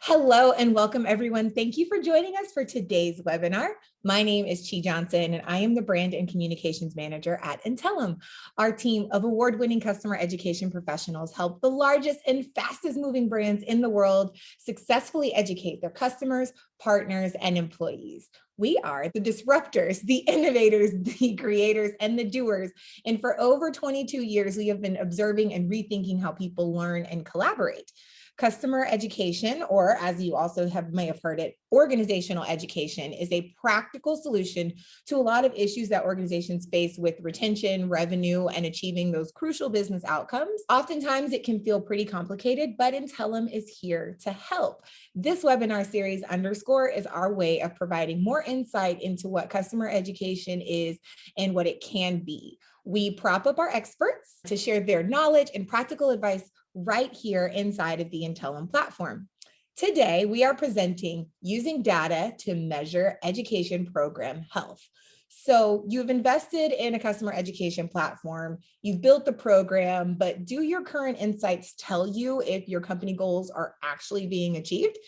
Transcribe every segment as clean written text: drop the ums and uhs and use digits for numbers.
Hello and welcome everyone. Thank you for joining us for today's webinar. My name is Chi Johnson and I am the Brand and Communications Manager at Intellum. Our team of award-winning customer education professionals help the largest and fastest moving brands in the world successfully educate their customers, partners, and employees. We are the disruptors, the innovators, the creators, and the doers. And for over 22 years, we have been observing and rethinking how people learn and collaborate. Customer education, or as you also may have heard it, organizational education, is a practical solution to a lot of issues that organizations face with retention, revenue, and achieving those crucial business outcomes. Oftentimes it can feel pretty complicated, but Intellum is here to help. This webinar series Underscore is our way of providing more insight into what customer education is and what it can be. We prop up our experts to share their knowledge and practical advice right here inside of the Intellum platform. Today, we are presenting using data to measure education program health. So you've invested in a customer education platform, you've built the program, but do your current insights tell you if your company goals are actually being achieved?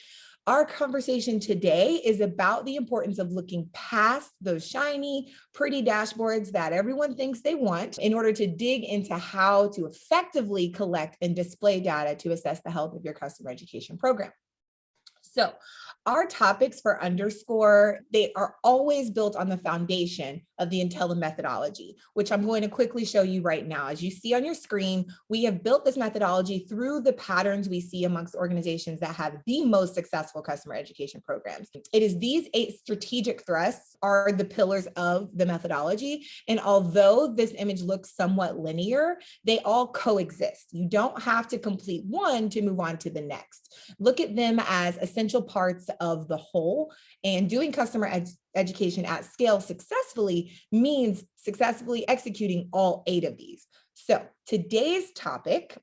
Our conversation today is about the importance of looking past those shiny, pretty dashboards that everyone thinks they want in order to dig into how to effectively collect and display data to assess the health of your customer education program. So our topics for Underscore, they are always built on the foundation of the Intellum methodology, which I'm going to quickly show you right now. As you see on your screen, we have built this methodology through the patterns we see amongst organizations that have the most successful customer education programs. It is these 8 strategic thrusts are the pillars of the methodology. And although this image looks somewhat linear, they all coexist. You don't have to complete one to move on to the next. Look at them as essential parts of the whole, and doing customer education at scale successfully means successfully executing all 8 of these. So today's topic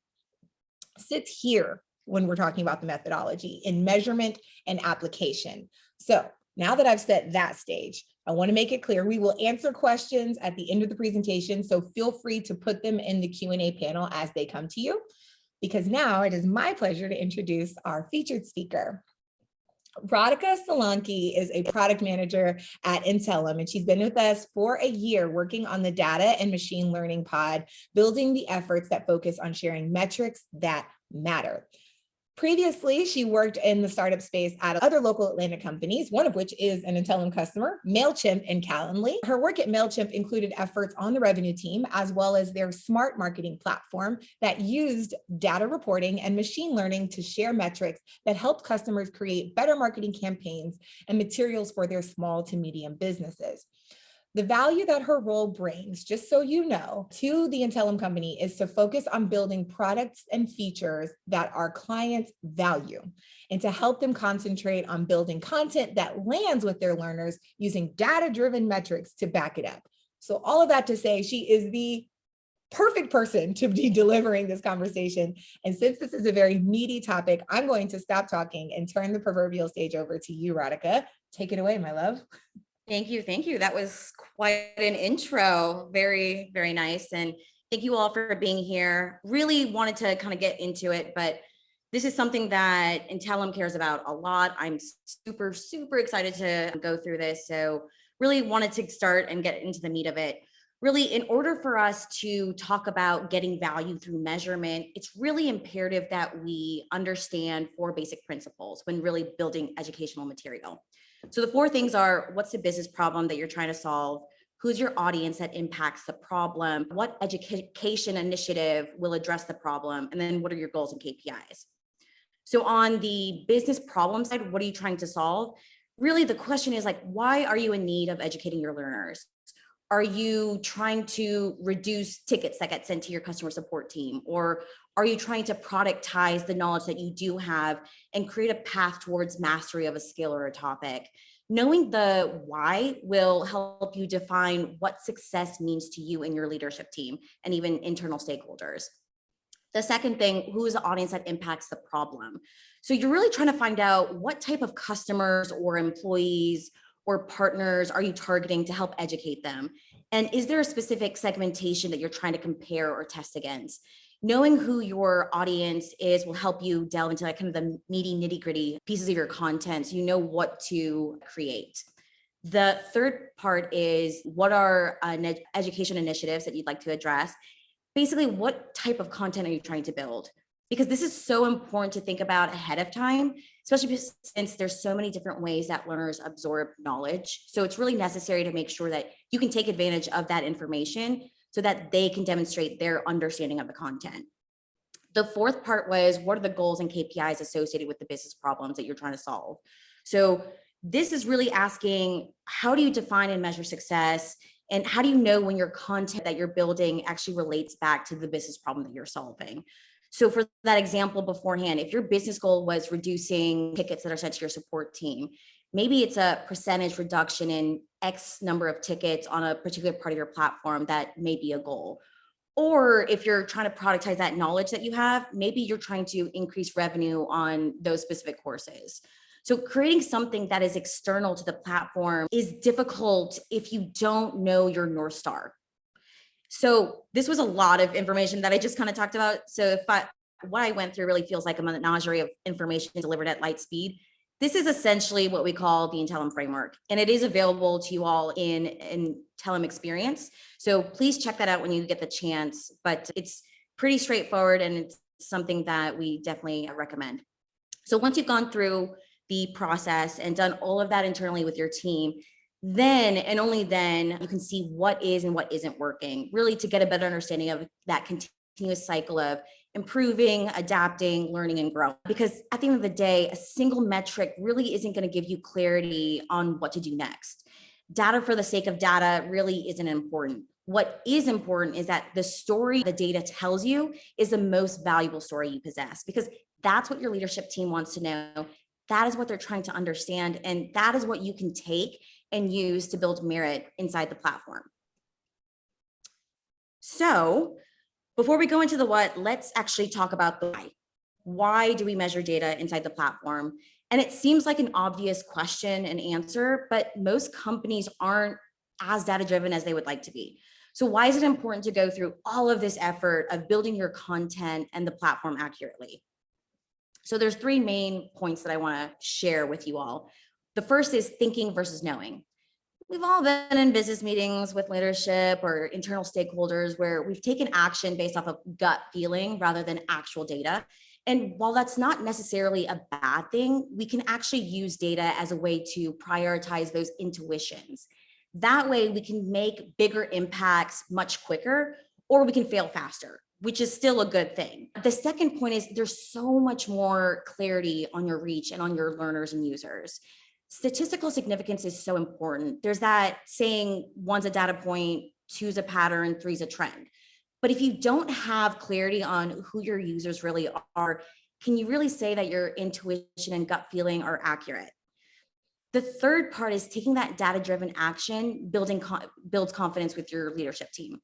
sits here when we're talking about the methodology in measurement and application. So now that I've set that stage, I want to make it clear we will answer questions at the end of the presentation, so feel free to put them in the Q&A panel as they come to you, because now it is my pleasure to introduce our featured speaker. Radhika Solanki is a product manager at Intellum, and she's been with us for a year working on the data and machine learning pod, building the efforts that focus on sharing metrics that matter. Previously, she worked in the startup space at other local Atlanta companies, one of which is an Intellum customer, MailChimp and Calendly. Her work at MailChimp included efforts on the revenue team, as well as their smart marketing platform that used data reporting and machine learning to share metrics that helped customers create better marketing campaigns and materials for their small to medium businesses. The value that her role brings, just so you know, to the Intellum company is to focus on building products and features that our clients value, and to help them concentrate on building content that lands with their learners using data-driven metrics to back it up. So all of that to say, she is the perfect person to be delivering this conversation. And since this is a very meaty topic, I'm going to stop talking and turn the proverbial stage over to you, Radhika. Take it away, my love. Thank you. Thank you. That was quite an intro. Very, very nice. And thank you all for being here. Really wanted to kind of get into it, but this is something that Intellum cares about a lot. I'm super, super excited to go through this. So really wanted to start and get into the meat of it. Really, in order for us to talk about getting value through measurement, it's really imperative that we understand 4 basic principles when really building educational material. So the 4 things are: what's the business problem that you're trying to solve? Who's your audience that impacts the problem? What education initiative will address the problem? And then what are your goals and KPIs? So on the business problem side, what are you trying to solve? Really, the question is like, why are you in need of educating your learners? Are you trying to reduce tickets that get sent to your customer support team? Or are you trying to productize the knowledge that you do have and create a path towards mastery of a skill or a topic? Knowing the why will help you define what success means to you and your leadership team and even internal stakeholders. The second thing, who is the audience that impacts the problem? So you're really trying to find out what type of customers or employees or partners are you targeting to help educate them? And is there a specific segmentation that you're trying to compare or test against? knowing who your audience is will help you delve into like kind of the meaty nitty-gritty pieces of your content so you know what to create. The third part is what are education initiatives that you'd like to address? Basically, what type of content are you trying to build? Because this is so important to think about ahead of time, especially since there's so many different ways that learners absorb knowledge. So it's really necessary to make sure that you can take advantage of that information so that they can demonstrate their understanding of the content. The fourth part was, what are the goals and KPIs associated with the business problems that you're trying to solve? So this is really asking, how do you define and measure success? And how do you know when your content that you're building actually relates back to the business problem that you're solving? So for that example beforehand, if your business goal was reducing tickets that are sent to your support team, maybe it's a percentage reduction in X number of tickets on a particular part of your platform that may be a goal. Or if you're trying to productize that knowledge that you have, maybe you're trying to increase revenue on those specific courses. So creating something that is external to the platform is difficult if you don't know your North Star. So this was a lot of information that I just kind of talked about. So what I went through really feels like a menagerie of information delivered at light speed. This is essentially what we call the Intellum framework, and it is available to you all in Intellum Experience. So please check that out when you get the chance, but it's pretty straightforward and it's something that we definitely recommend. So once you've gone through the process and done all of that internally with your team, then and only then you can see what is and what isn't working, really to get a better understanding of that continuous cycle of improving, adapting, learning, and growing. Because at the end of the day, a single metric really isn't going to give you clarity on what to do next. Data for the sake of data really isn't important. What is important is that the story the data tells you is the most valuable story you possess, because that's what your leadership team wants to know. That is what they're trying to understand. And that is what you can take and use to build merit inside the platform. So before we go into the what, let's actually talk about the why. Why do we measure data inside the platform? And it seems like an obvious question and answer, but most companies aren't as data-driven as they would like to be. So why is it important to go through all of this effort of building your content and the platform accurately? So there's three main points that I want to share with you all. The first is thinking versus knowing. We've all been in business meetings with leadership or internal stakeholders where we've taken action based off of gut feeling rather than actual data. And while that's not necessarily a bad thing, we can actually use data as a way to prioritize those intuitions. That way we can make bigger impacts much quicker, or we can fail faster, which is still a good thing. The second point is there's so much more clarity on your reach and on your learners and users. Statistical significance is so important. There's that saying, one's a data point, two's a pattern, three's a trend. But if you don't have clarity on who your users really are, can you really say that your intuition and gut feeling are accurate? The third part is taking that data-driven action, builds confidence with your leadership team.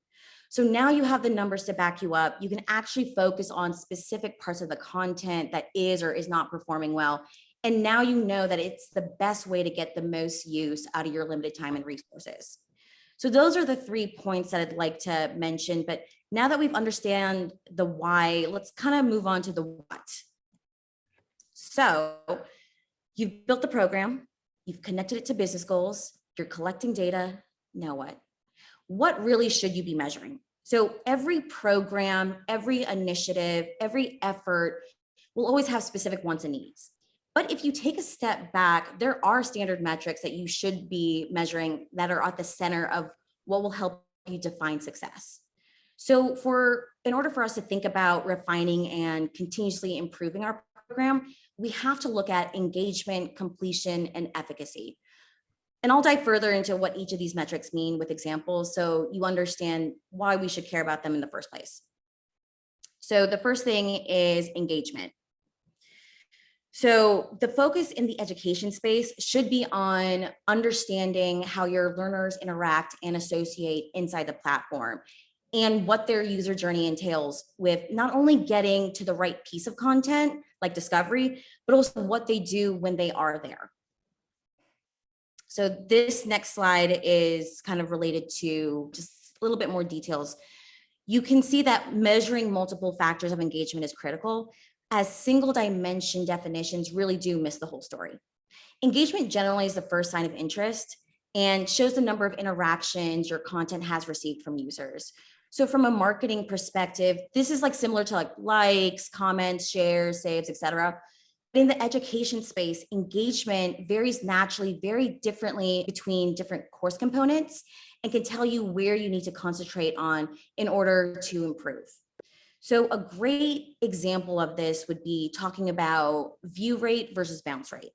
So now you have the numbers to back you up. You can actually focus on specific parts of the content that is or is not performing well. And now you know that it's the best way to get the most use out of your limited time and resources. So those are the 3 points that I'd like to mention. But now that we've understand the why, let's kind of move on to the what. So you've built the program, you've connected it to business goals, you're collecting data. Now what? What really should you be measuring? So every program, every initiative, every effort will always have specific wants and needs. But if you take a step back, there are standard metrics that you should be measuring that are at the center of what will help you define success. So in order for us to think about refining and continuously improving our program, we have to look at engagement, completion, and efficacy. And I'll dive further into what each of these metrics mean with examples so you understand why we should care about them in the first place. So the first thing is engagement. So the focus in the education space should be on understanding how your learners interact and associate inside the platform and what their user journey entails with not only getting to the right piece of content like discovery, but also what they do when they are there. So this next slide is kind of related to just a little bit more details. you can see that measuring multiple factors of engagement is critical, as single dimension definitions really do miss the whole story. Engagement generally is the first sign of interest and shows the number of interactions your content has received from users. So from a marketing perspective, this is like similar to like likes, comments, shares, saves, etc. In the education space, engagement varies naturally very differently between different course components and can tell you where you need to concentrate on in order to improve. So a great example of this would be talking about view rate versus bounce rate.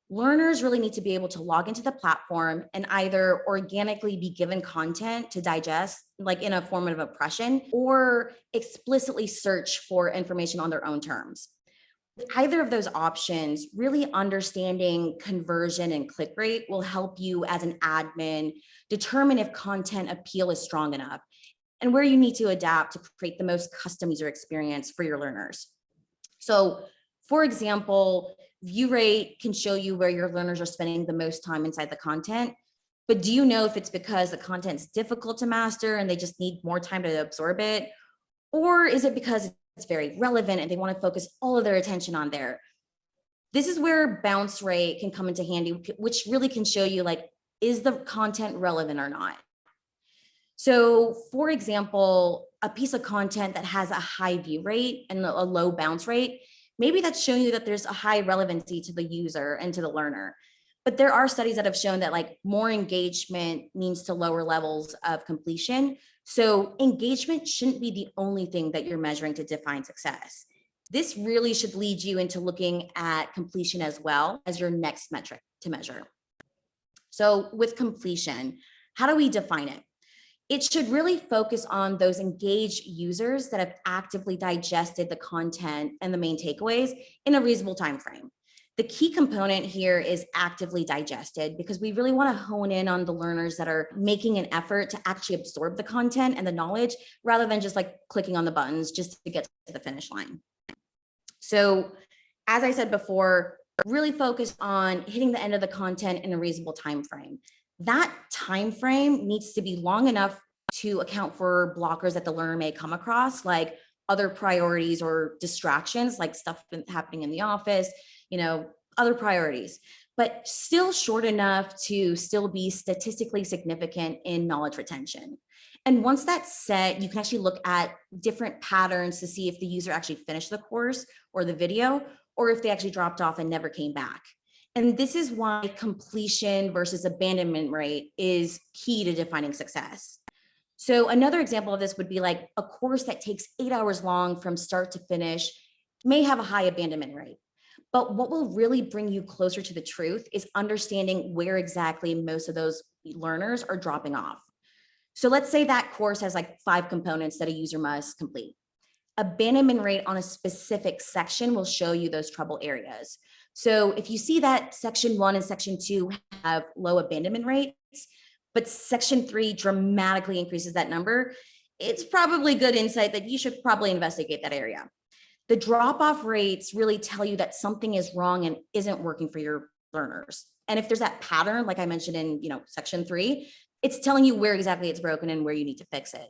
Learners really need to be able to log into the platform and either organically be given content to digest, like in a form of oppression, or explicitly search for information on their own terms. With either of those options, really understanding conversion and click rate will help you as an admin determine if content appeal is strong enough and where you need to adapt to create the most custom user experience for your learners. So, for example, view rate can show you where your learners are spending the most time inside the content. But do you know if it's because the content's difficult to master and they just need more time to absorb it? Or is it because it's very relevant and they want to focus all of their attention on there? This is where bounce rate can come into handy, which really can show you like, is the content relevant or not? So for example, a piece of content that has a high view rate and a low bounce rate, maybe that's showing you that there's a high relevancy to the user and to the learner. But there are studies that have shown that like more engagement means to lower levels of completion. So engagement shouldn't be the only thing that you're measuring to define success. This really should lead you into looking at completion as well as your next metric to measure. So with completion, how do we define it? It should really focus on those engaged users that have actively digested the content and the main takeaways in a reasonable time frame. The key component here is actively digested because we really want to hone in on the learners that are making an effort to actually absorb the content and the knowledge rather than just like clicking on the buttons just to get to the finish line. So as I said before, really focus on hitting the end of the content in a reasonable time frame. That time frame needs to be long enough to account for blockers that the learner may come across, like other priorities or distractions, like stuff happening in the office, other priorities, but still short enough to still be statistically significant in knowledge retention. And once that's set, you can actually look at different patterns to see if the user actually finished the course or the video, or if they actually dropped off and never came back. And this is why completion versus abandonment rate is key to defining success. So another example of this would be like a course that takes 8 hours long from start to finish may have a high abandonment rate. But what will really bring you closer to the truth is understanding where exactly most of those learners are dropping off. So let's say that course has like 5 components that a user must complete. Abandonment rate on a specific section will show you those trouble areas. So if you see that section 1 and section 2 have low abandonment rates, but section 3 dramatically increases that number, it's probably good insight that you should probably investigate that area. The drop-off rates really tell you that something is wrong and isn't working for your learners. And if there's that pattern, like I mentioned in section 3, it's telling you where exactly it's broken and where you need to fix it.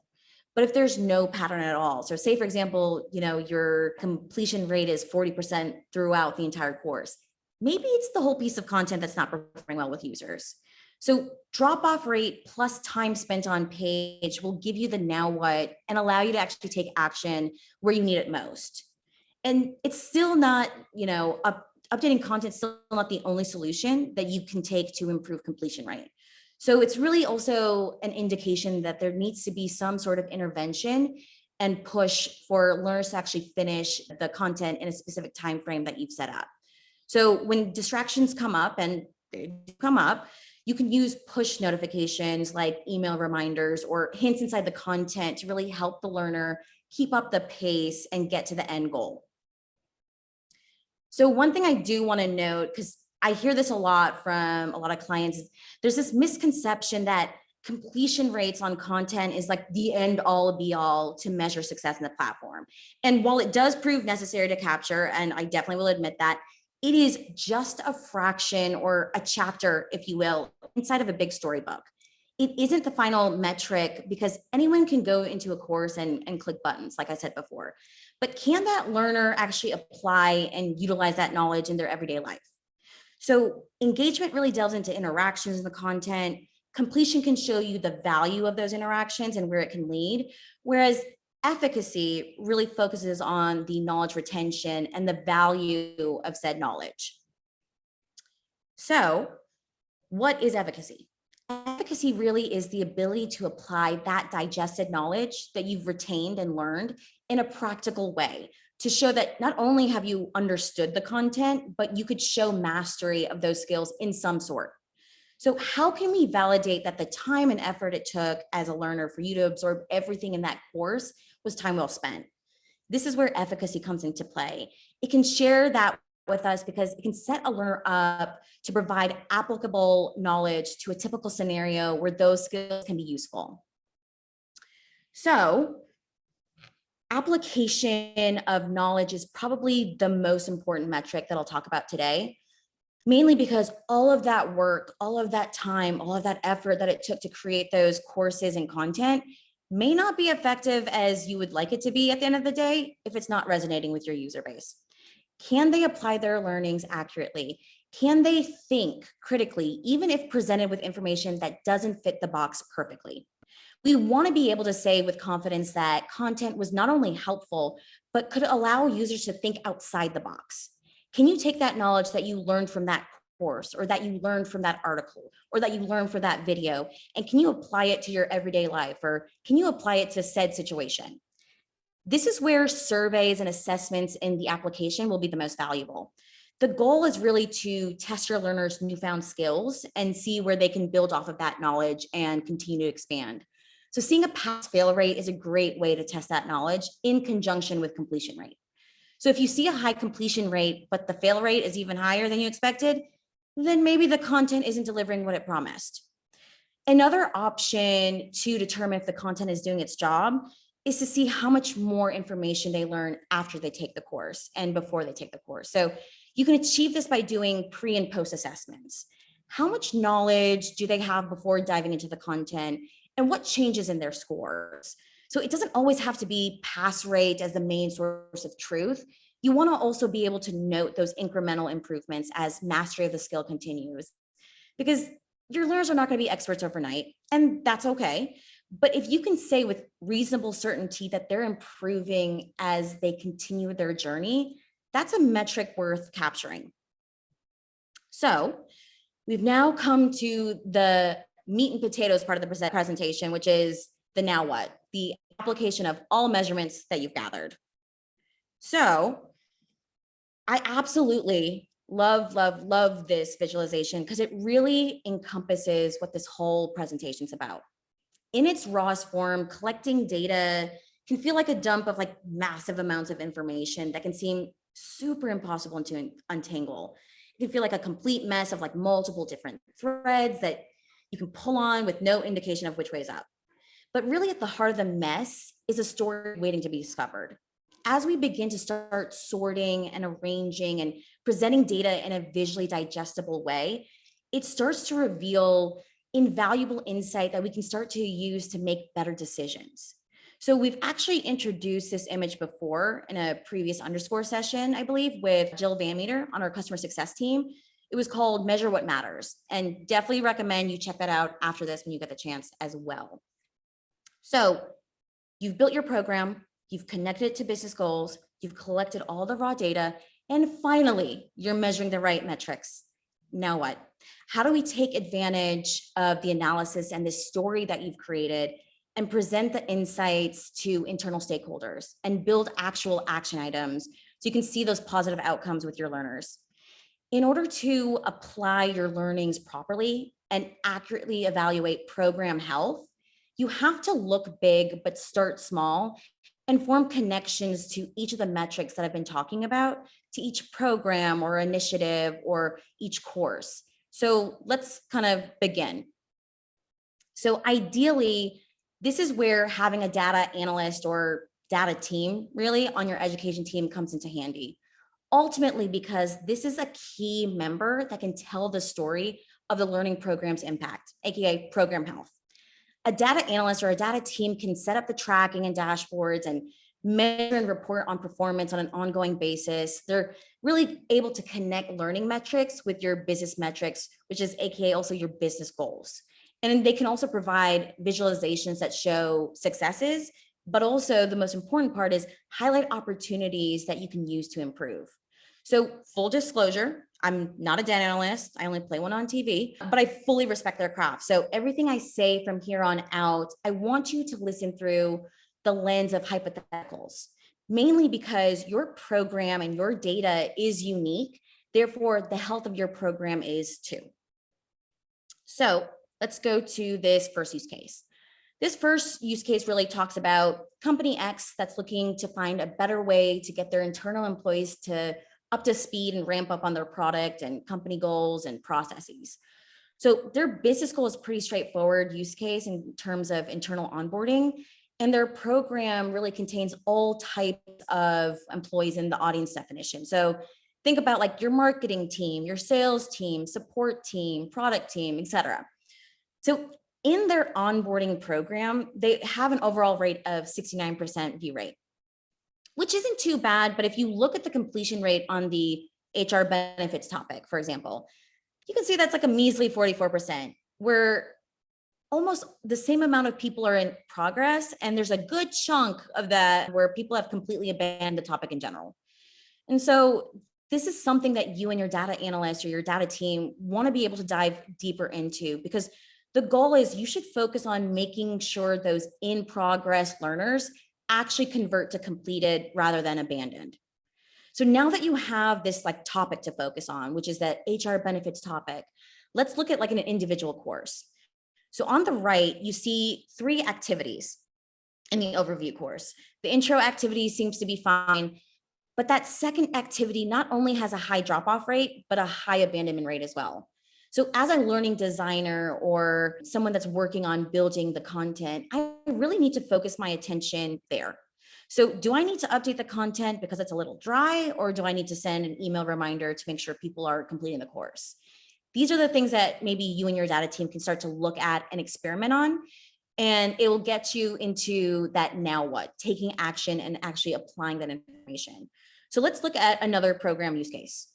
But if there's no pattern at all, so say for example, your completion rate is 40% throughout the entire course, maybe it's the whole piece of content that's not performing well with users. So drop-off rate plus time spent on page will give you the now what and allow you to actually take action where you need it most. And it's still not, updating content is still not the only solution that you can take to improve completion rate. So it's really also an indication that there needs to be some sort of intervention and push for learners to actually finish the content in a specific time frame that you've set up. So when distractions come up, and they come up, you can use push notifications like email reminders or hints inside the content to really help the learner keep up the pace and get to the end goal. So one thing I do want to note, because I hear this a lot from a lot of clients, is there's this misconception that completion rates on content is like the end all be all to measure success in the platform. And while it does prove necessary to capture, and I definitely will admit that, it is just a fraction or a chapter, if you will, inside of a big storybook. it isn't the final metric because anyone can go into a course and click buttons, like I said before. But can that learner actually apply and utilize that knowledge in their everyday life? So engagement really delves into interactions in the content. Completion can show you the value of those interactions and where it can lead, whereas efficacy really focuses on the knowledge retention and the value of said knowledge. So, what is efficacy? Efficacy really is the ability to apply that digested knowledge that you've retained and learned in a practical way to show that not only have you understood the content, but you could show mastery of those skills in some sort. So how can we validate that the time and effort it took as a learner for you to absorb everything in that course was time well spent? This is where efficacy comes into play. It can share that with us because it can set a learner up to provide applicable knowledge to a typical scenario where those skills can be useful. So application of knowledge is probably the most important metric that I'll talk about today, mainly because all of that work, all of that time, all of that effort that it took to create those courses and content may not be effective as you would like it to be at the end of the day if it's not resonating with your user base. Can they apply their learnings accurately? Can they think critically, even if presented with information that doesn't fit the box perfectly? We want to be able to say with confidence that content was not only helpful, but could allow users to think outside the box. Can you take that knowledge that you learned from that course or that you learned from that article or that you learned from that video, and can you apply it to your everyday life, or can you apply it to said situation? This is where surveys and assessments in the application will be the most valuable. The goal is really to test your learners' newfound skills and see where they can build off of that knowledge and continue to expand. So seeing a pass-fail rate is a great way to test that knowledge in conjunction with completion rate. So if you see a high completion rate, but the fail rate is even higher than you expected, then maybe the content isn't delivering what it promised. Another option to determine if the content is doing its job is to see how much more information they learn after they take the course and before they take the course. So you can achieve this by doing pre and post assessments. How much knowledge do they have before diving into the content, and what changes in their scores? So it doesn't always have to be pass rate as the main source of truth. You want to also be able to note those incremental improvements as mastery of the skill continues, because your learners are not going to be experts overnight, and that's okay. But if you can say with reasonable certainty that they're improving as they continue their journey, that's a metric worth capturing. So we've now come to the meat and potatoes part of the presentation, which is the now what, the application of all measurements that you've gathered. So I absolutely love this visualization because it really encompasses what this whole presentation is about. In its rawest form, collecting data can feel like a dump of like massive amounts of information that can seem super impossible to untangle. It can feel like a complete mess of like multiple different threads that you can pull on with no indication of which way is up. But really at the heart of the mess is a story waiting to be discovered. As we begin to start sorting and arranging and presenting data in a visually digestible way, it starts to reveal invaluable insight that we can start to use to make better decisions. So we've actually introduced this image before in a previous underscore session, I believe, with Jill Van Meter on our customer success team. It was called Measure What Matters, and definitely recommend you check that out after this when you get the chance as well. So you've built your program, you've connected it to business goals, you've collected all the raw data, and finally, you're measuring the right metrics. Now what? How do we take advantage of the analysis and the story that you've created and present the insights to internal stakeholders and build actual action items so you can see those positive outcomes with your learners? In order to apply your learnings properly and accurately evaluate program health, you have to look big but start small and form connections to each of the metrics that I've been talking about, to each program or initiative or each course. So let's kind of begin. So ideally, this is where having a data analyst or data team really on your education team comes into handy. Ultimately, because this is a key member that can tell the story of the learning program's impact, AKA program health. a data analyst or a data team can set up the tracking and dashboards and measure and report on performance on an ongoing basis. They're really able to connect learning metrics with your business metrics, which is AKA also your business goals. And they can also provide visualizations that show successes, but also the most important part is highlight opportunities that you can use to improve. So full disclosure, I'm not a data analyst. I only play one on TV, but I fully respect their craft. So everything I say from here on out, I want you to listen through the lens of hypotheticals, mainly because your program and your data is unique. Therefore, the health of your program is too. So let's go to this first use case. This first use case really talks about company X that's looking to find a better way to get their internal employees to up to speed and ramp up on their product and company goals and processes. So their business goal is pretty straightforward use case in terms of internal onboarding. And their program really contains all types of employees in the audience definition. So think about like your marketing team, your sales team, support team, product team, et cetera. So in their onboarding program, they have an overall rate of 69% view rate, which isn't too bad. But if you look at the completion rate on the HR benefits topic, for example, you can see that's like a measly 44%, where almost the same amount of people are in progress. And there's a good chunk of that where people have completely abandoned the topic in general. And so this is something that you and your data analyst or your data team want to be able to dive deeper into, because the goal is you should focus on making sure those in progress learners actually convert to completed rather than abandoned. So now that you have this like topic to focus on, which is that HR benefits topic, let's look at like an individual course. So on the right, you see 3 activities in the overview course. The intro activity seems to be fine, but that second activity not only has a high drop-off rate, but a high abandonment rate as well. So as a learning designer or someone that's working on building the content, I really need to focus my attention there. So do I need to update the content because it's a little dry, or do I need to send an email reminder to make sure people are completing the course? These are the things that maybe you and your data team can start to look at and experiment on. And it will get you into that now what, taking action and actually applying that information. So let's look at another program use case.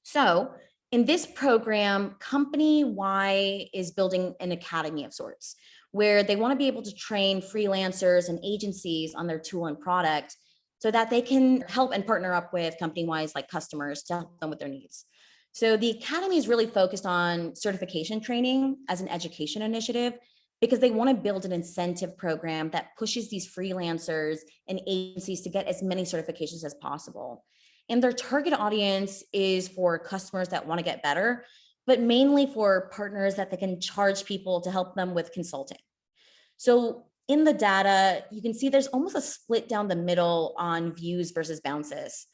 So in this program, company Y is building an academy of sorts where they want to be able to train freelancers and agencies on their tool and product so that they can help and partner up with company Y's like customers to help them with their needs. So the academy is really focused on certification training as an education initiative, because they want to build an incentive program that pushes these freelancers and agencies to get as many certifications as possible. And their target audience is for customers that want to get better, but mainly for partners that they can charge people to help them with consulting. So in the data, you can see there's almost a split down the middle on views versus bounces.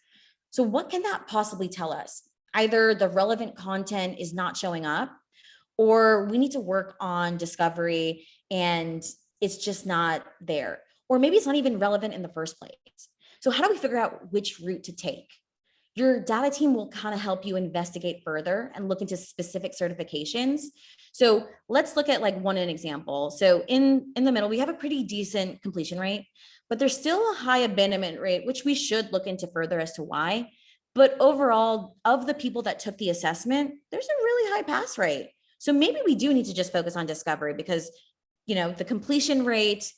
So what can that possibly tell us? Either the relevant content is not showing up, or we need to work on discovery and it's just not there. Or maybe it's not even relevant in the first place. So how do we figure out which route to take? Your data team will kind of help you investigate further and look into specific certifications. So let's look at like an example. So in the middle, we have a pretty decent completion rate, but there's still a high abandonment rate, which we should look into further as to why. But overall, of the people that took the assessment, there's a really high pass rate. So maybe we do need to just focus on discovery, because, the completion rate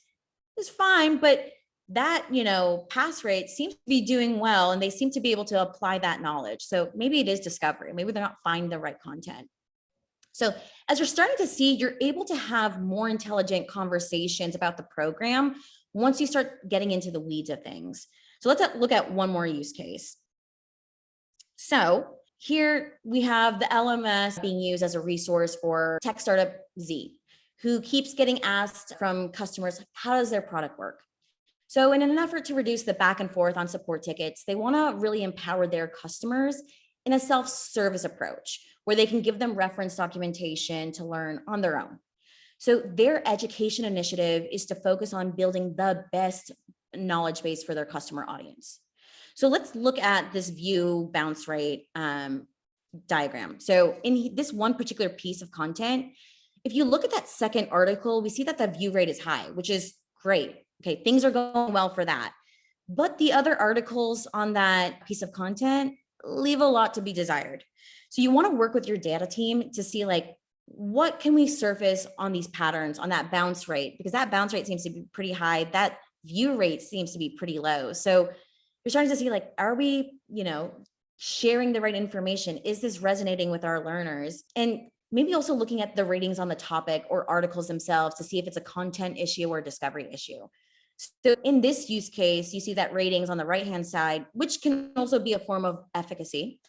is fine, but that, pass rate seems to be doing well, and they seem to be able to apply that knowledge. So maybe it is discovery. Maybe they're not finding the right content. So as you're starting to see, you're able to have more intelligent conversations about the program once you start getting into the weeds of things. So let's look at one more use case. So here we have the LMS being used as a resource for tech startup Z, who keeps getting asked from customers, how does their product work? So in an effort to reduce the back and forth on support tickets, they want to really empower their customers in a self-service approach where they can give them reference documentation to learn on their own. So their education initiative is to focus on building the best knowledge base for their customer audience. So let's look at this view bounce rate diagram. So in this one particular piece of content, If you look at that second article, we see that the view rate is high, which is great. Okay, things are going well for that. But the other articles on that piece of content leave a lot to be desired. So you want to work with your data team to see like, what can we surface on these patterns, on that bounce rate? Because that bounce rate seems to be pretty high. That view rate seems to be pretty low. So you're starting to see like, are we, sharing the right information? Is this resonating with our learners? And maybe also looking at the ratings on the topic or articles themselves to see if it's a content issue or a discovery issue. So in this use case, you see that ratings on the right-hand side, which can also be a form of efficacy,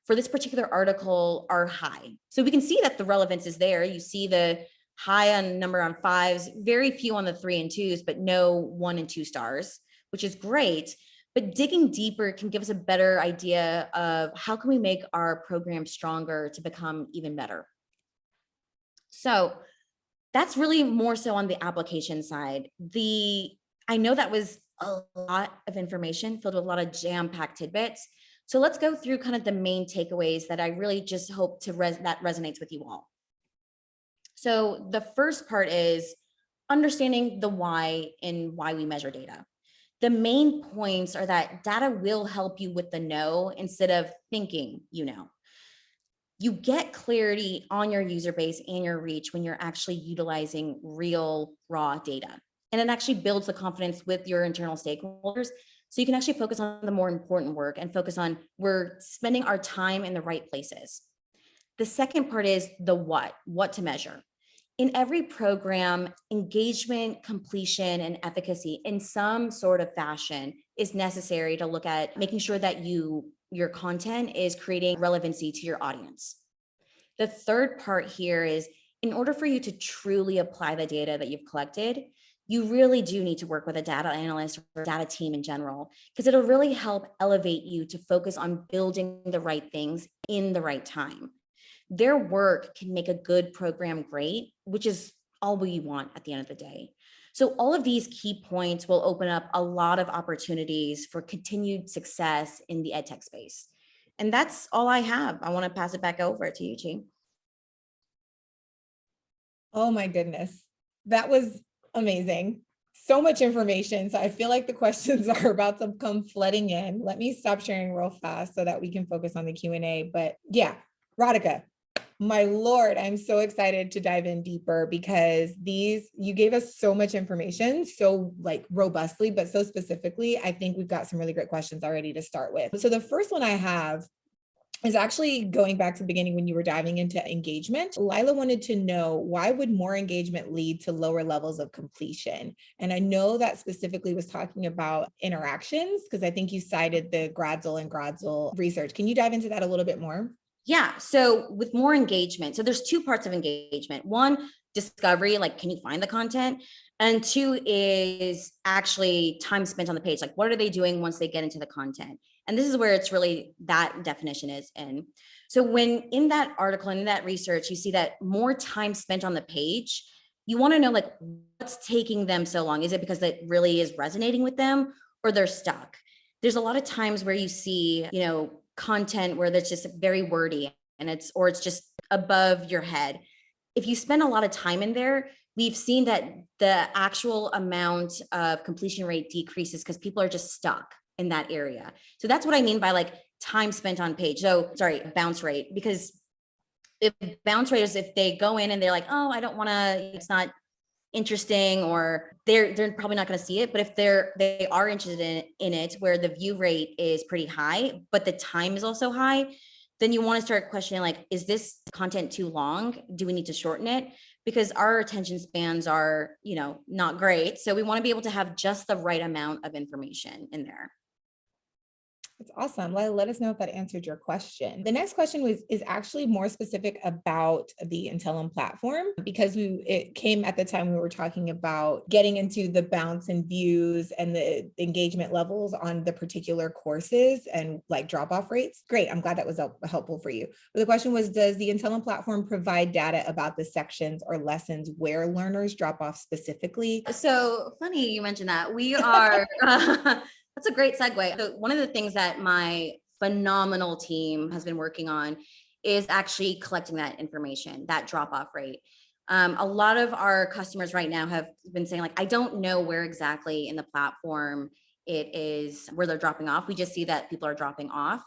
for this particular article are high. So we can see that the relevance is there. You see the high on number on 5s, very few on the 3 and 2s, but no 1 and 2 stars, which is great. But digging deeper can give us a better idea of how can we make our program stronger to become even better. So that's really more so on the application side. I know that was a lot of information filled with a lot of jam-packed tidbits. So let's go through kind of the main takeaways that I really just hope that resonates with you all. So the first part is understanding the why and why we measure data. The main points are that data will help you with the know instead of thinking you know. You get clarity on your user base and your reach when you're actually utilizing real raw data. And it actually builds the confidence with your internal stakeholders. So you can actually focus on the more important work and focus on we're spending our time in the right places. The second part is the what to measure. In every program, engagement, completion, and efficacy in some sort of fashion is necessary to look at making sure that your content is creating relevancy to your audience. The third part here is in order for you to truly apply the data that you've collected, you really do need to work with a data analyst or data team in general, because it'll really help elevate you to focus on building the right things in the right time. Their work can make a good program great, which is all we want at the end of the day. So all of these key points will open up a lot of opportunities for continued success in the edtech space. And that's all I have. I want to pass it back over to you, Chi. Oh my goodness. That was amazing. So much information. So I feel like the questions are about to come flooding in. Let me stop sharing real fast so that we can focus on the Q&A. But yeah, Radhika, my Lord, I'm so excited to dive in deeper because you gave us so much information, so like robustly, but so specifically. I think we've got some really great questions already to start with. So the first one I have is actually going back to the beginning when you were diving into engagement. Lila wanted to know, why would more engagement lead to lower levels of completion? And I know that specifically was talking about interactions, because I think you cited the Gradzel and Gradzel research. Can you dive into that a little bit more? Yeah. So with more engagement, so there's two parts of engagement. One, discovery, like, can you find the content? And two is actually time spent on the page. Like, what are they doing once they get into the content? And this is where it's really that definition is in. So when in that article and in that research, you see that more time spent on the page, you want to know like what's taking them so long. Is it because it really is resonating with them or they're stuck? There's a lot of times where you see, content where that's just very wordy and it's just above your head. If you spend a lot of time in there, we've seen that the actual amount of completion rate decreases because people are just stuck in that area. So that's what I mean by like time spent on page. So sorry, bounce rate, because if bounce rate is if they go in and they're like, oh, I don't want to, it's not interesting, or they're probably not going to see it. But if they are interested in it, where the view rate is pretty high, but the time is also high, then you want to start questioning like, is this content too long? Do we need to shorten it? Because our attention spans are, not great. So we want to be able to have just the right amount of information in there. That's awesome. Let us know if that answered your question. The next question is actually more specific about the Intellum platform, because it came at the time we were talking about getting into the bounce and views and the engagement levels on the particular courses and like drop-off rates. Great. I'm glad that was helpful for you. But the question was, does the Intellum platform provide data about the sections or lessons where learners drop off specifically? So funny you mentioned that. We are that's a great segue. So one of the things that my phenomenal team has been working on is actually collecting that information, that drop-off rate. A lot of our customers right now have been saying like, I don't know where exactly in the platform it is where they're dropping off. We just see that people are dropping off.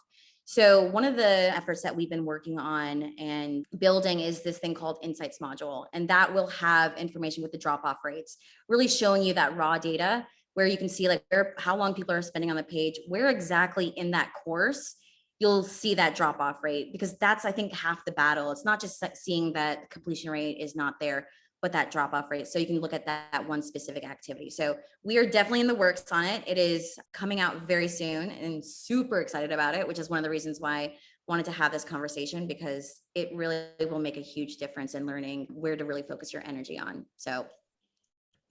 So one of the efforts that we've been working on and building is this thing called Insights module. And that will have information with the drop-off rates, really showing you that raw data where you can see like how long people are spending on the page, where exactly in that course you'll see that drop off rate, because that's, I think, half the battle. It's not just seeing that completion rate is not there, but that drop off rate. So you can look at that one specific activity. So we are definitely in the works on it. It is coming out very soon and super excited about it, which is one of the reasons why I wanted to have this conversation, because it really will make a huge difference in learning where to really focus your energy on. So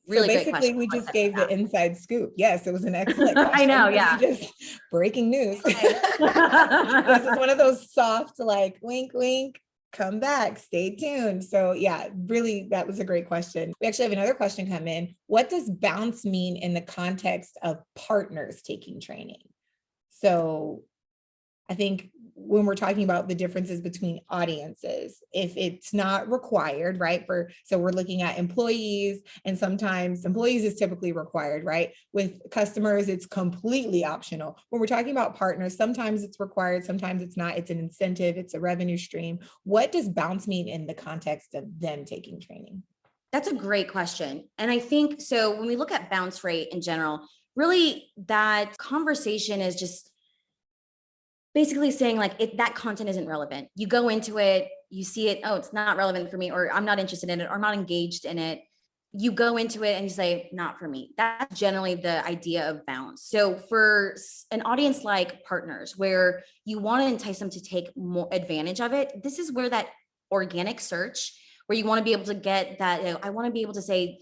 really so great basically, question. we just gave the inside scoop. Yes, it was an excellent question. I know, yeah. Just breaking news. This is one of those soft, like wink, wink, come back, stay tuned. So yeah, really, that was a great question. We actually have another question come in. What does bounce mean in the context of partners taking training? So I think when we're talking about the differences between audiences, if it's not required, right? So we're looking at employees, and sometimes employees is typically required, right? With customers, it's completely optional. When we're talking about partners, sometimes it's required, sometimes it's not. It's an incentive, it's a revenue stream. What does bounce mean in the context of them taking training? That's a great question. And I think, so when we look at bounce rate in general, really that conversation is just basically saying like, that content isn't relevant. You go into it, you see it, oh, it's not relevant for me, or I'm not interested in it, or I'm not engaged in it. You go into it and you say, not for me. That's generally the idea of bounce. So for an audience like partners, where you want to entice them to take more advantage of it, this is where that organic search, where you want to be able to get that, I want to be able to say,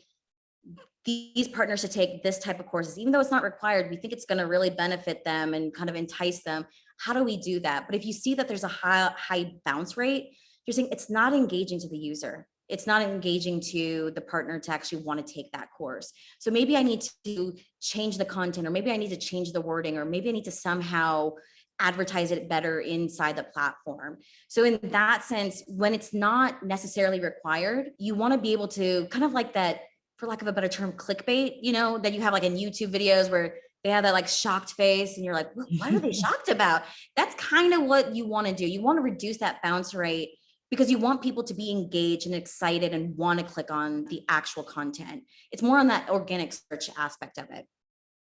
these partners should take this type of courses, even though it's not required. We think it's going to really benefit them and kind of entice them. How do we do that? But if you see that there's a high bounce rate, you're saying it's not engaging to the user. It's not engaging to the partner to actually want to take that course. So maybe I need to change the content, or maybe I need to change the wording, or maybe I need to somehow advertise it better inside the platform. So in that sense, when it's not necessarily required, you want to be able to kind of like that, for lack of a better term, clickbait, that you have like in YouTube videos where they have that like shocked face and you're like, what are they shocked about? That's kind of what you want to do. You want to reduce that bounce rate because you want people to be engaged and excited and want to click on the actual content. It's more on that organic search aspect of it.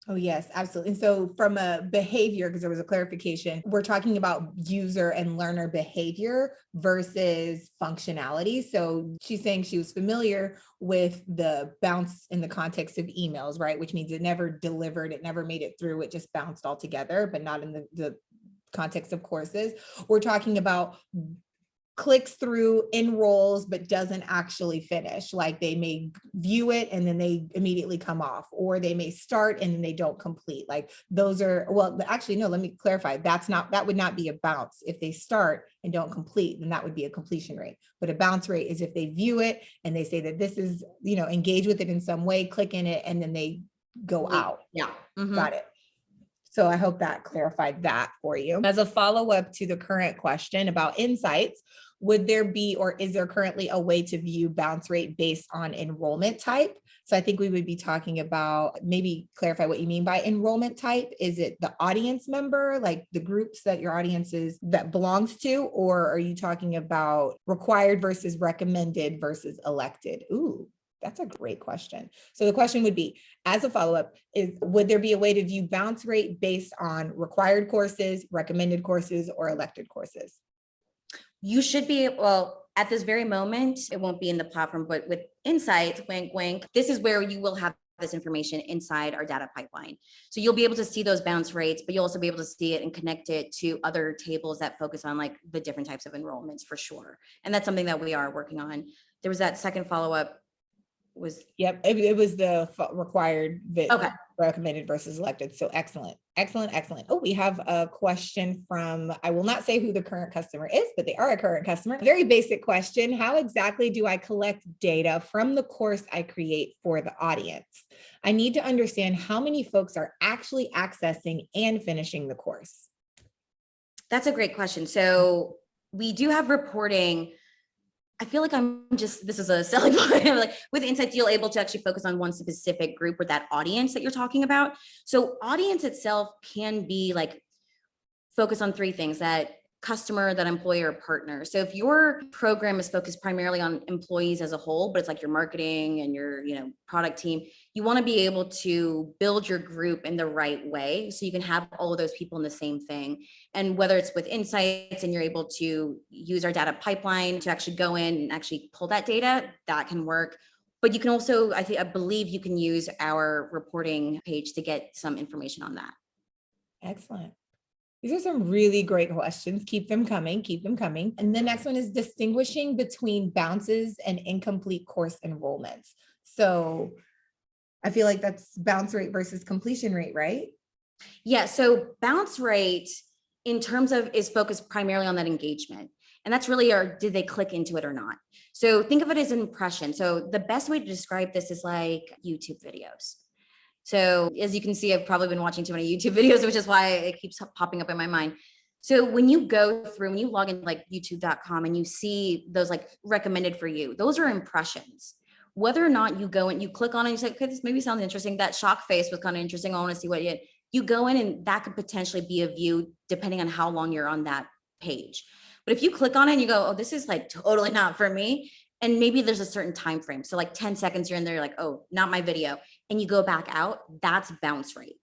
Oh, yes, absolutely. And so from a behavior, because there was a clarification, we're talking about user and learner behavior versus functionality. So she's saying she was familiar with the bounce in the context of emails, right? Which means it never delivered, it never made it through, it just bounced altogether, but not in the context of courses. We're talking about clicks through, enrolls, but doesn't actually finish. Like they may view it and then they immediately come off, or they may start and then they don't complete. Like those are, well, actually, no, let me clarify. That would not be a bounce. If they start and don't complete, then that would be a completion rate. But a bounce rate is if they view it and they say that this is, engage with it in some way, click in it, and then they go out. Yeah. Mm-hmm. Got it. So I hope that clarified that for you. As a follow-up to the current question about insights, would there be, or is there currently a way to view bounce rate based on enrollment type? So I think we would be talking about, maybe clarify what you mean by enrollment type. Is it the audience member, like the groups that your audience that belongs to, or are you talking about required versus recommended versus elected? Ooh. That's a great question. So the question would be, as a follow-up, would there be a way to view bounce rate based on required courses, recommended courses, or elected courses? You should be, well, at this very moment, it won't be in the platform, but with Insights, wink, wink, this is where you will have this information inside our data pipeline. So you'll be able to see those bounce rates, but you'll also be able to see it and connect it to other tables that focus on like the different types of enrollments for sure. And that's something that we are working on. There was that second follow-up. Yep, it was the required Okay. Recommended versus elected. So excellent. Oh, we have a question from, I will not say who the current customer is, but they are a current customer. Very basic question. How exactly do I collect data from the course I create for the audience? I need to understand how many folks are actually accessing and finishing the course. That's a great question. So we do have reporting I feel like this is a selling point. Like with insights, you're able to actually focus on one specific group or that audience that you're talking about. So audience itself can be like focus on three things: that customer, that employer, partner. So if your program is focused primarily on employees as a whole, but it's like your marketing and your, product team, you want to be able to build your group in the right way so you can have all of those people in the same thing. And whether it's with insights and you're able to use our data pipeline to actually go in and actually pull that data, that can work. But you can also, I believe you can use our reporting page to get some information on that. Excellent. These are some really great questions. Keep them coming, keep them coming. And the next one is distinguishing between bounces and incomplete course enrollments. So I feel like that's bounce rate versus completion rate, right? Yeah. So bounce rate in terms of is focused primarily on that engagement. And that's really, or did they click into it or not? So think of it as an impression. So the best way to describe this is like YouTube videos. So as you can see, I've probably been watching too many YouTube videos, which is why it keeps popping up in my mind. So when you go through, when you log in like youtube.com and you see those like recommended for you, those are impressions. Whether or not you go and you click on it and you say, okay, this maybe sounds interesting. That shock face was kind of interesting. I want to see what you go in, and that could potentially be a view depending on how long you're on that page. But if you click on it and you go, oh, this is like totally not for me. And maybe there's a certain time frame. So like 10 seconds, you're in there, you're like, oh, not my video. And you go back out, that's bounce rate.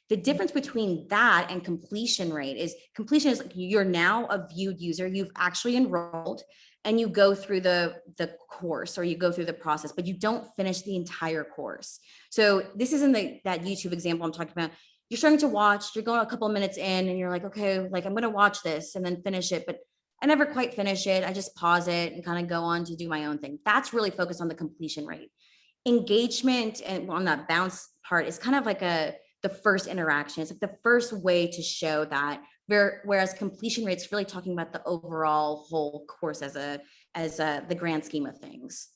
The difference between that and completion rate is completion is like you're now a viewed user, you've actually enrolled and you go through the course or you go through the process, but you don't finish the entire course. So this isn't that YouTube example I'm talking about. You're starting to watch, you're going a couple of minutes in and you're like, okay, like I'm going to watch this and then finish it. But I never quite finish it. I just pause it and kind of go on to do my own thing. That's really focused on the completion rate. Engagement and on that bounce part is kind of like the first interaction. It's like the first way to show that. Whereas completion rate's really talking about the overall whole course as the grand scheme of things.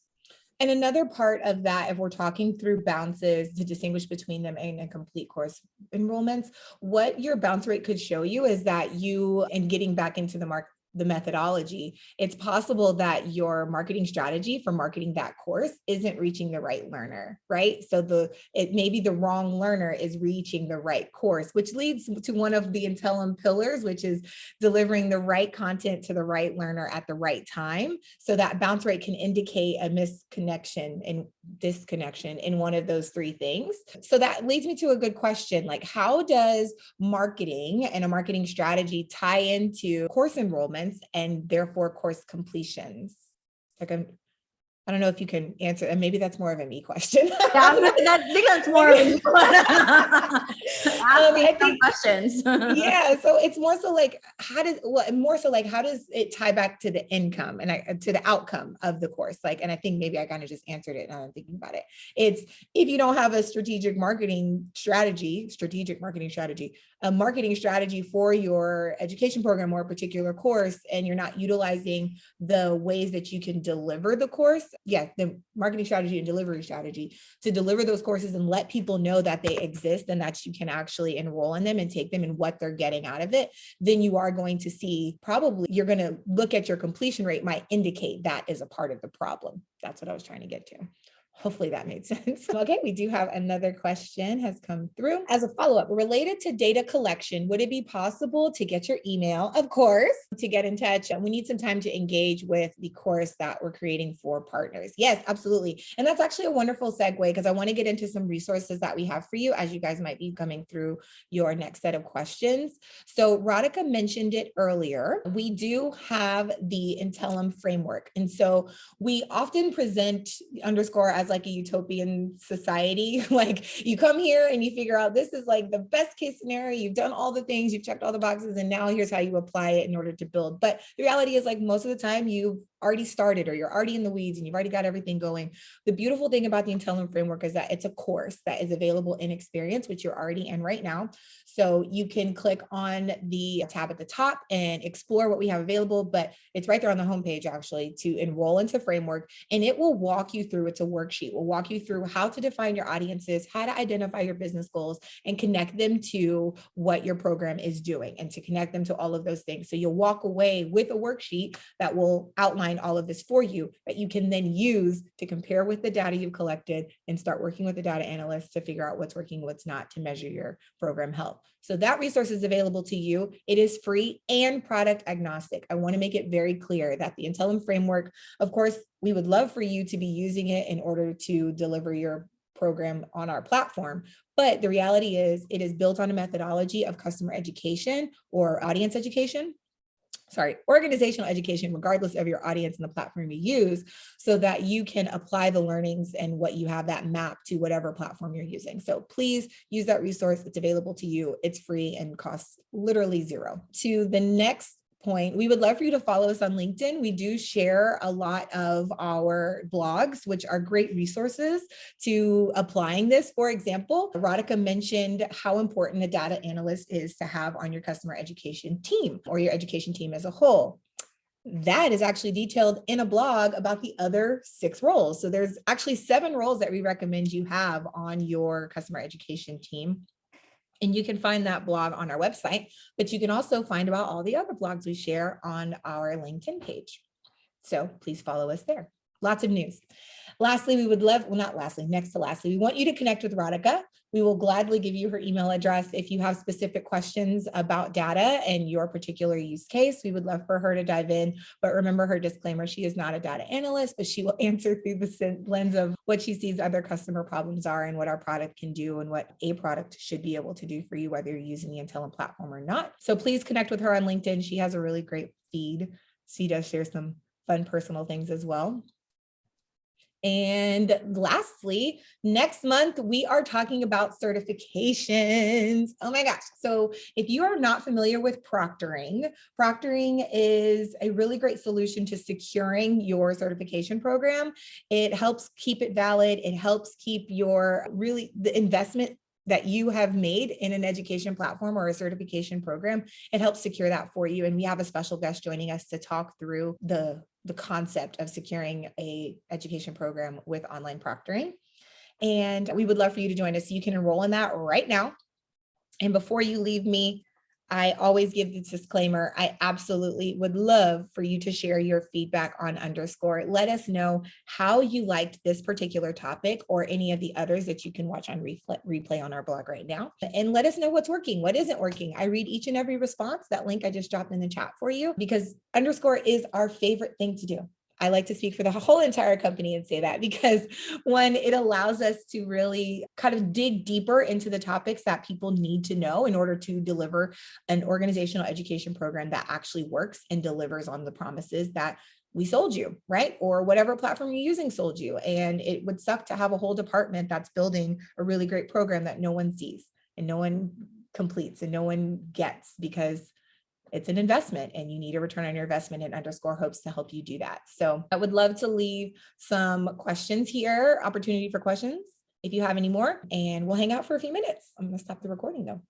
And another part of that, if we're talking through bounces to distinguish between them and a complete course enrollments, what your bounce rate could show you is that you, and getting back into the methodology, it's possible that your marketing strategy for marketing that course isn't reaching the right learner, right? So it may be the wrong learner is reaching the right course, which leads to one of the Intellum pillars, which is delivering the right content to the right learner at the right time. So that bounce rate can indicate a misconnection and disconnection in one of those three things. So that leads me to a good question, like how does marketing and a marketing strategy tie into course enrollments and therefore course completions? Like I don't know if you can answer, and maybe that's more of a me question. Yeah, I think that's more of a me question. Asking questions. Yeah, so it's more so like how does it tie back to the income and to the outcome of the course? Like, and I think maybe I kind of just answered it now I'm thinking about it. It's if you don't have a marketing strategy, a marketing strategy for your education program or a particular course, and you're not utilizing the ways that you can deliver the course, the marketing strategy and delivery strategy to deliver those courses and let people know that they exist and that you can actually enroll in them and take them and what they're getting out of it, then you are going to see, probably you're going to look at your completion rate might indicate that is a part of the problem. That's what I was trying to get to. Hopefully that made sense. Okay, we do have another question has come through. As a follow-up, related to data collection, would it be possible to get your email, of course, to get in touch? We need some time to engage with the course that we're creating for partners. Yes, absolutely. And that's actually a wonderful segue because I want to get into some resources that we have for you as you guys might be coming through your next set of questions. So Radhika mentioned it earlier. We do have the Intellum framework. And so we often present underscore as like a utopian society. Like you come here and you figure out this is like the best case scenario. You've done all the things, you've checked all the boxes, and now here's how you apply it in order to build. But the reality is like most of the time you've already started or you're already in the weeds and you've already got everything going. The beautiful thing about the Intellum framework is that it's a course that is available in Experience, which you're already in right now. So you can click on the tab at the top and explore what we have available, but it's right there on the homepage actually to enroll into framework, and it will walk you through, it's a worksheet, will walk you through how to define your audiences, how to identify your business goals and connect them to what your program is doing and to connect them to all of those things. So you'll walk away with a worksheet that will outline outline all of this for you that you can then use to compare with the data you've collected and start working with the data analysts to figure out what's working, what's not, to measure your program health. So that resource is available to you. It is free and product agnostic. I want to make it very clear that the Intellum framework, of course, we would love for you to be using it in order to deliver your program on our platform. But the reality is it is built on a methodology of customer education or audience education. Organizational education, regardless of your audience and the platform you use, so that you can apply the learnings and what you have that map to whatever platform you're using. So please use that resource. It's available to you. It's free and costs literally zero. To the next point, we would love for you to follow us on LinkedIn. We do share a lot of our blogs, which are great resources to applying this. For example, Radhika mentioned how important a data analyst is to have on your customer education team or your education team as a whole. That is actually detailed in a blog about the other 6 roles. So there's actually 7 roles that we recommend you have on your customer education team. And you can find that blog on our website, but you can also find about all the other blogs we share on our LinkedIn page. So please follow us there. Lots of news. Lastly, we would love, well, not lastly, next to lastly, we want you to connect with Radhika. We will gladly give you her email address if you have specific questions about data and your particular use case. We would love for her to dive in, but remember her disclaimer, she is not a data analyst, but she will answer through the lens of what she sees other customer problems are and what our product can do and what a product should be able to do for you, whether you're using the Intellum platform or not. So please connect with her on LinkedIn. She has a really great feed. She does share some fun personal things as well. And lastly, next month, we are talking about certifications. Oh my gosh. So if you are not familiar with proctoring, proctoring is a really great solution to securing your certification program. It helps keep it valid. It helps keep your the investment that you have made in an education platform or a certification program. It helps secure that for you. And we have a special guest joining us to talk through the concept of securing a education program with online proctoring. And we would love for you to join us. So you can enroll in that right now. And before you leave me, I always give this disclaimer. I absolutely would love for you to share your feedback on Underscore. Let us know how you liked this particular topic or any of the others that you can watch on replay on our blog right now. And let us know what's working, what isn't working. I read each and every response. That link I just dropped in the chat for you because Underscore is our favorite thing to do. I like to speak for the whole entire company and say that because one, it allows us to really kind of dig deeper into the topics that people need to know in order to deliver an organizational education program that actually works and delivers on the promises that we sold you, right? Or whatever platform you're using sold you. And it would suck to have a whole department that's building a really great program that no one sees and no one completes and no one gets because it's an investment and you need a return on your investment, and Underscore hopes to help you do that. So I would love to leave some questions here, opportunity for questions if you have any more, and we'll hang out for a few minutes. I'm going to stop the recording though.